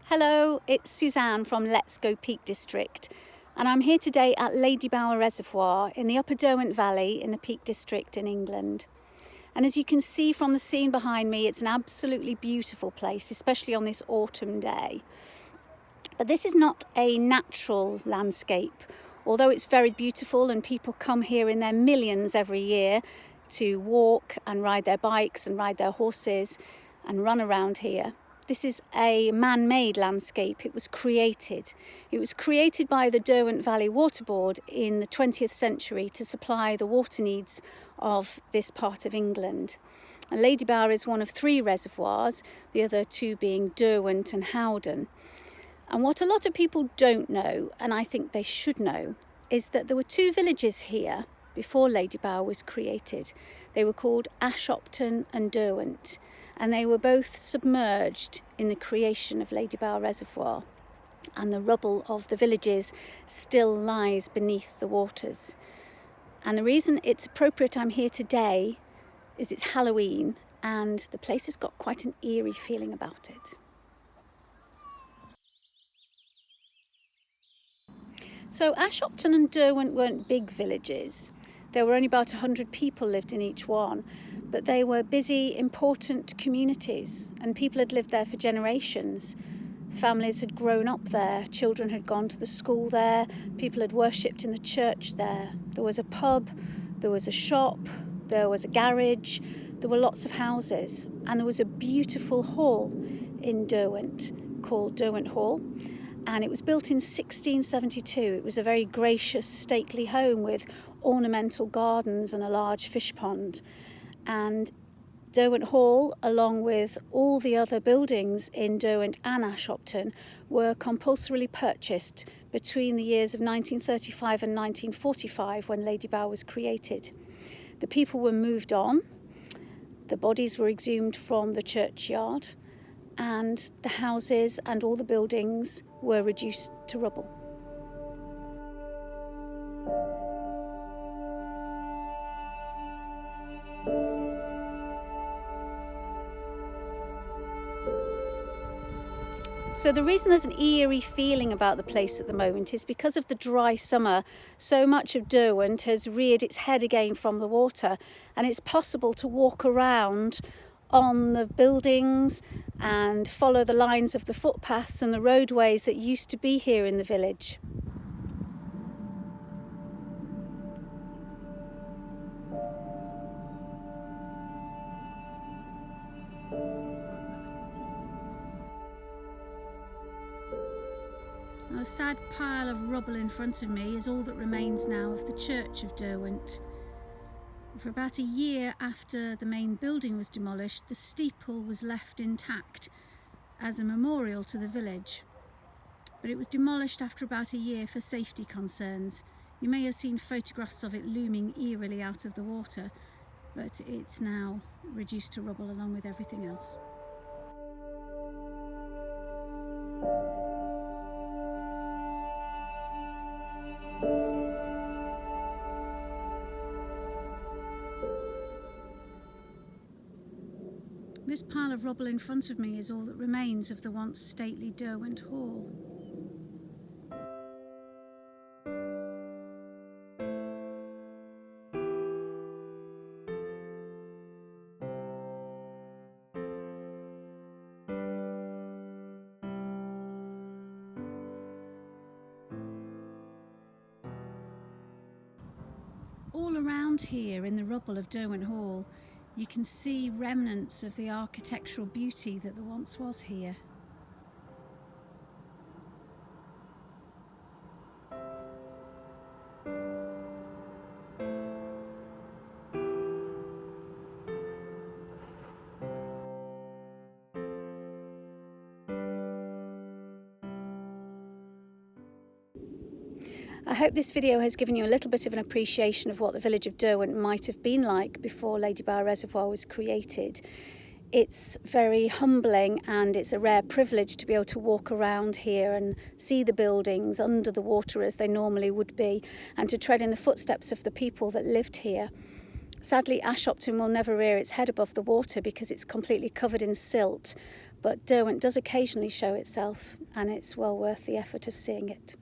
Hello, it's Suzanne from Let's Go Peak District, and I'm here today at Ladybower Reservoir in the Upper Derwent Valley in the Peak District in England. And as you can see from the scene behind me, it's an absolutely beautiful place, especially on this autumn day. But this is not a natural landscape, although it's very beautiful and people come here in their millions every year to walk and ride their bikes and ride their horses and run around here. This is a man-made landscape. It was created. It was created by the Derwent Valley Water Board in the 20th century to supply the water needs of this part of England. And Ladybower is one of 3 reservoirs, the other 2 being Derwent and Howden. And what a lot of people don't know, and I think they should know, is that there were 2 villages here before Ladybower was created. They were called Ashopton and Derwent, and they were both submerged in the creation of Ladybower Reservoir, and the rubble of the villages still lies beneath the waters. And the reason it's appropriate I'm here today is it's Halloween, and the place has got quite an eerie feeling about it. So Ashopton and Derwent weren't big villages. There were only about 100 people lived in each one, but they were busy, important communities, and people had lived there for generations. Families had grown up there, children had gone to the school there, people had worshipped in the church there. There was a pub, there was a shop, there was a garage, there were lots of houses, and there was a beautiful hall in Derwent called Derwent Hall. And it was built in 1672. It was a very gracious, stately home with ornamental gardens and a large fish pond. And Derwent Hall, along with all the other buildings in Derwent and Ashopton, were compulsorily purchased between the years of 1935 and 1945 when Ladybower was created. The people were moved on, the bodies were exhumed from the churchyard, and the houses and all the buildings were reduced to rubble. So the reason there's an eerie feeling about the place at the moment is because of the dry summer. So much of Derwent has reared its head again from the water, and it's possible to walk around on the buildings and follow the lines of the footpaths and the roadways that used to be here in the village. A sad pile of rubble in front of me is all that remains now of the church of Derwent. For about a year after the main building was demolished, the steeple was left intact as a memorial to the village. But it was demolished after about a year for safety concerns. You may have seen photographs of it looming eerily out of the water, but it's now reduced to rubble along with everything else. This pile of rubble in front of me is all that remains of the once stately Derwent Hall. All around here in the rubble of Derwent Hall, you can see remnants of the architectural beauty that there once was here. I hope this video has given you a little bit of an appreciation of what the village of Derwent might have been like before Ladybower Reservoir was created. It's very humbling, and it's a rare privilege to be able to walk around here and see the buildings under the water as they normally would be, and to tread in the footsteps of the people that lived here. Sadly, Ashopton will never rear its head above the water because it's completely covered in silt, but Derwent does occasionally show itself, and it's well worth the effort of seeing it.